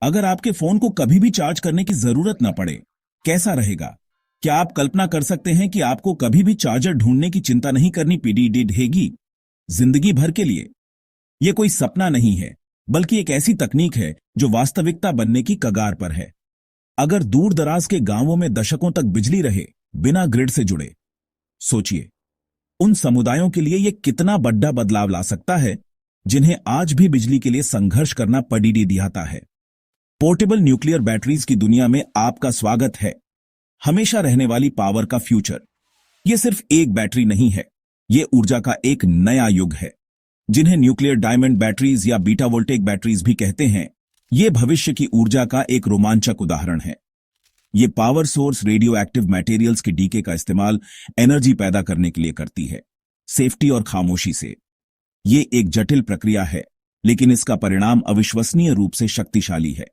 अगर आपके फोन को कभी भी चार्ज करने की जरूरत न पड़े, कैसा रहेगा? क्या आप कल्पना कर सकते हैं कि आपको कभी भी चार्जर ढूंढने की चिंता नहीं करनी पड़ेगी जिंदगी भर के लिए? यह कोई सपना नहीं है, बल्कि एक ऐसी तकनीक है जो वास्तविकता बनने की कगार पर है। अगर दूर दराज के गांवों में दशकों तक बिजली रहे बिना ग्रिड से जुड़े, सोचिए उन समुदायों के लिए यह कितना बड़ा बदलाव ला सकता है जिन्हें आज भी बिजली के लिए संघर्ष करना पड़ता है। पोर्टेबल न्यूक्लियर बैटरीज की दुनिया में आपका स्वागत है। हमेशा रहने वाली पावर का फ्यूचर। यह सिर्फ एक बैटरी नहीं है, यह ऊर्जा का एक नया युग है, जिन्हें न्यूक्लियर डायमंड बैटरीज या बीटा वोल्टेक बैटरीज भी कहते हैं। यह भविष्य की ऊर्जा का एक रोमांचक उदाहरण है। ये power source radio active materials के डीके का इस्तेमाल एनर्जी पैदा करने के लिए करती है, सेफ्टी और खामोशी से। ये एक जटिल प्रक्रिया है, लेकिन इसका परिणाम अविश्वसनीय रूप से शक्तिशाली है।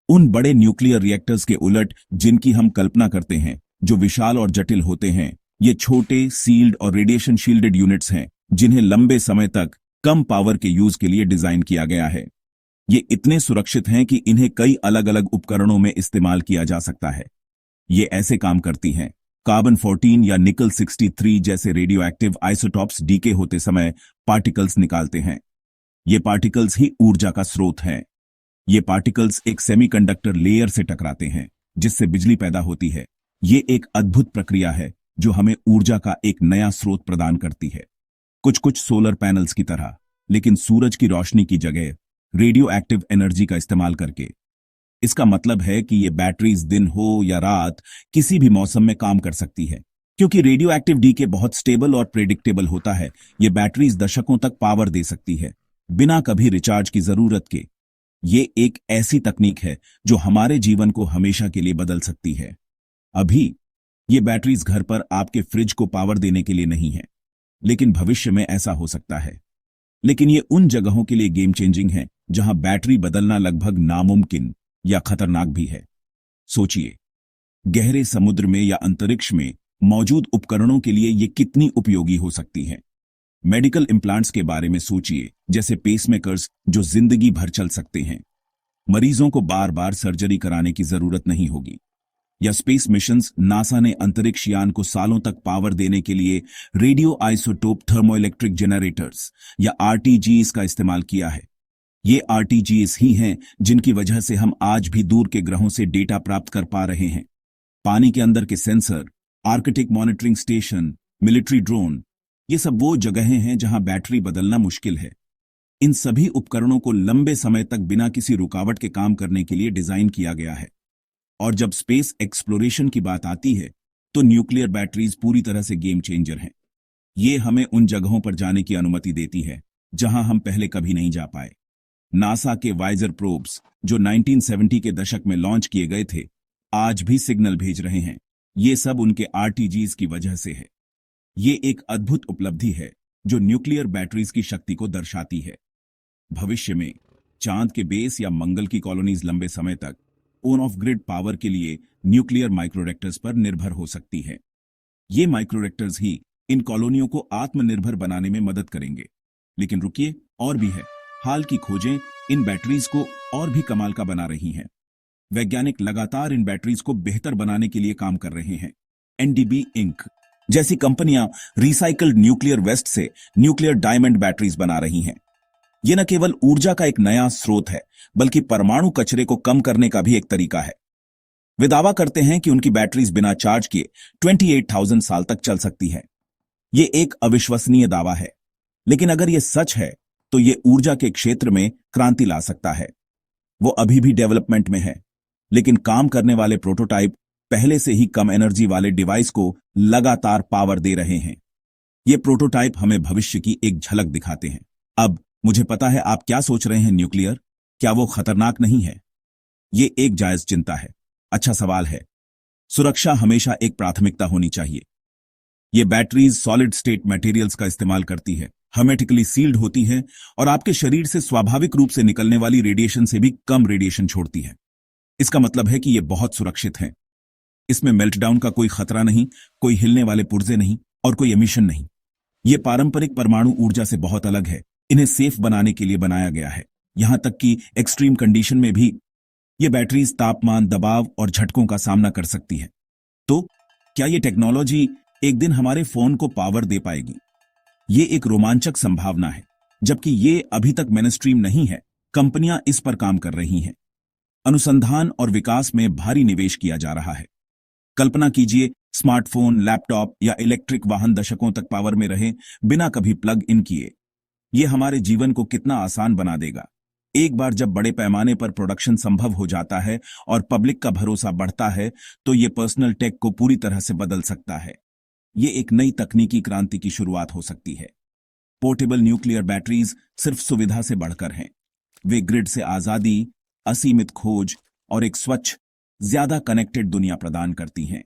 उन बड़े न्यूक्लियर रिएक्टर्स के उलट जिनकी हम कल्पना करते हैं, जो विशाल और जटिल होते हैं, ये छोटे, सील्ड और रेडिएशन शील्डेड यूनिट्स हैं, जिन्हें लंबे समय तक कम पावर के यूज के लिए डिजाइन किया गया है। ये इतने सुरक्षित हैं कि इन्हें कई अलग अलग उपकरणों में इस्तेमाल किया जा सकता है। ये ऐसे काम करती हैं, कार्बन 14 या निकल 63 जैसे रेडियो एक्टिव आइसोटॉप्स डीके होते समय पार्टिकल्स निकालते हैं। ये पार्टिकल्स ही ऊर्जा का स्रोत हैं। ये पार्टिकल्स एक सेमीकंडक्टर लेयर से टकराते हैं, जिससे बिजली पैदा होती है। ये एक अद्भुत प्रक्रिया है जो हमें ऊर्जा का एक नया स्रोत प्रदान करती है, कुछ कुछ सोलर पैनल्स की तरह, लेकिन सूरज की रोशनी की जगह रेडियो एक्टिव एनर्जी का इस्तेमाल करके। इसका मतलब है कि ये बैटरीज दिन हो या रात, किसी भी मौसम में काम कर सकती है। क्योंकि रेडियो एक्टिव डीके बहुत स्टेबल और प्रेडिक्टेबल होता है, ये बैटरीज दशकों तक पावर दे सकती है, बिना कभी रिचार्ज की जरूरत के। ये एक ऐसी तकनीक है जो हमारे जीवन को हमेशा के लिए बदल सकती है। अभी ये बैटरीज घर पर आपके फ्रिज को पावर देने के लिए नहीं है, लेकिन भविष्य में ऐसा हो सकता है। लेकिन ये उन जगहों के लिए गेम चेंजिंग है जहां बैटरी बदलना लगभग नामुमकिन या खतरनाक भी है। सोचिए, गहरे समुद्र में या अंतरिक्ष में मौजूद उपकरणों के लिए ये कितनी उपयोगी हो सकती है। मेडिकल इम्प्लांट्स के बारे में सोचिए, जैसे पेसमेकर्स जो जिंदगी भर चल सकते हैं। मरीजों को बार बार सर्जरी कराने की जरूरत नहीं होगी। या स्पेस मिशंस, नासा ने अंतरिक्ष यान को सालों तक पावर देने के लिए रेडियो आइसोटोप थर्मोइलेक्ट्रिक जनरेटर्स या आरटीजीएस का इस्तेमाल किया है। ये आरटीजीएस ही हैं जिनकी वजह से हम आज भी दूर के ग्रहों से डेटा प्राप्त कर पा रहे हैं। पानी के अंदर के sensor, Arctic monitoring station, military drone, ये सब वो जगहें हैं जहां बैटरी बदलना मुश्किल है। इन सभी उपकरणों को लंबे समय तक बिना किसी रुकावट के काम करने के लिए डिजाइन किया गया है। और जब स्पेस एक्सप्लोरेशन की बात आती है, तो न्यूक्लियर बैटरीज पूरी तरह से गेम चेंजर हैं। ये हमें उन जगहों पर जाने की अनुमति देती है जहां हम पहले कभी नहीं जा पाए। नासा के वाइजर प्रोब्स, जो 1970 के दशक में लॉन्च किए गए थे, आज भी सिग्नल भेज रहे हैं। ये सब उनके आरटीजीज की वजह से है। ये एक अद्भुत उपलब्धि है जो न्यूक्लियर बैटरीज की शक्ति को दर्शाती है। भविष्य में चांद के बेस या मंगल की कॉलोनीज लंबे समय तक ऑन ऑफ ग्रिड पावर के लिए न्यूक्लियर माइक्रोरेक्टर्स पर निर्भर हो सकती है। ये माइक्रोरेक्टर्स ही इन कॉलोनियों को आत्मनिर्भर बनाने में मदद करेंगे। लेकिन रुकिए, और भी है। हाल की खोजें इन बैटरीज को और भी कमाल का बना रही हैं। वैज्ञानिक लगातार इन बैटरीज को बेहतर बनाने के लिए काम कर रहे हैं। एनडीबी इंक जैसी कंपनियां रिसाइकल्ड न्यूक्लियर वेस्ट से न्यूक्लियर डायमंड बैटरीज बना रही हैं। ये न केवल ऊर्जा का एक नया स्रोत है, बल्कि परमाणु कचरे को कम करने का भी एक तरीका है। वे दावा करते हैं कि उनकी बैटरीज बिना चार्ज किए 28,000 साल तक चल सकती है। ये एक अविश्वसनीय दावा है, लेकिन अगर ये सच है तो ये ऊर्जा के क्षेत्र में क्रांति ला सकता है। वो अभी भी डेवलपमेंट में है, लेकिन काम करने वाले प्रोटोटाइप पहले से ही कम एनर्जी वाले डिवाइस को लगातार पावर दे रहे हैं। ये प्रोटोटाइप हमें भविष्य की एक झलक दिखाते हैं। अब मुझे पता है आप क्या सोच रहे हैं, न्यूक्लियर, क्या वो खतरनाक नहीं है? ये एक जायज चिंता है। अच्छा सवाल है। सुरक्षा हमेशा एक प्राथमिकता होनी चाहिए। ये बैटरीज सॉलिड स्टेट मटेरियल्स का इस्तेमाल करती है, हर्मेटिकली सील्ड होती है और आपके शरीर से स्वाभाविक रूप से निकलने वाली रेडिएशन से भी कम रेडिएशन छोड़ती है। इसका मतलब है कि ये बहुत सुरक्षित है। इसमें मेल्टडाउन का कोई खतरा नहीं, कोई हिलने वाले पुर्जे नहीं और कोई एमिशन नहीं। ये पारंपरिक परमाणु ऊर्जा से बहुत अलग है। इन्हें सेफ बनाने के लिए बनाया गया है, यहां तक कि एक्सट्रीम कंडीशन में भी ये बैटरीज तापमान, दबाव और झटकों का सामना कर सकती है। तो क्या ये टेक्नोलॉजी एक दिन हमारे फोन को पावर दे पाएगी? ये एक रोमांचक संभावना है, जबकि ये अभी तक मेनस्ट्रीम नहीं है। कंपनियां इस पर काम कर रही हैं। अनुसंधान और विकास में भारी निवेश किया जा रहा है। कल्पना कीजिए, स्मार्टफोन, लैपटॉप या इलेक्ट्रिक वाहन दशकों तक पावर में रहे बिना कभी प्लग इन किए। ये हमारे जीवन को कितना आसान बना देगा। एक बार जब बड़े पैमाने पर प्रोडक्शन संभव हो जाता है और पब्लिक का भरोसा बढ़ता है, तो ये पर्सनल टेक को पूरी तरह से बदल सकता है। ये एक नई तकनीकी क्रांति की शुरुआत हो सकती है। पोर्टेबल न्यूक्लियर बैटरीज सिर्फ सुविधा से बढ़कर हैं। वे ग्रिड से आजादी, असीमित खोज और एक स्वच्छ, ज्यादा कनेक्टेड दुनिया प्रदान करती हैं।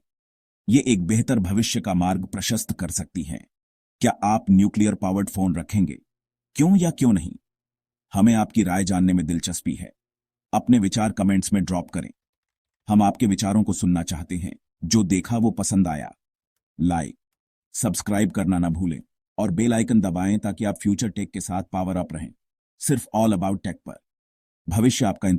ये एक बेहतर भविष्य का मार्ग प्रशस्त कर सकती हैं। क्या आप न्यूक्लियर पावर्ड फोन रखेंगे? क्यों या क्यों नहीं? हमें आपकी राय जानने में दिलचस्पी है। अपने विचार कमेंट्स में ड्रॉप करें। हम आपके विचारों को सुनना चाहते हैं। जो देखा वो पसंद आया, लाइक, सब्सक्राइब करना ना भूलें और बेल आइकन दबाएं ताकि आप फ्यूचर टेक के साथ पावर अप रहें। सिर्फ ऑल अबाउट टेक पर। भविष्य आपका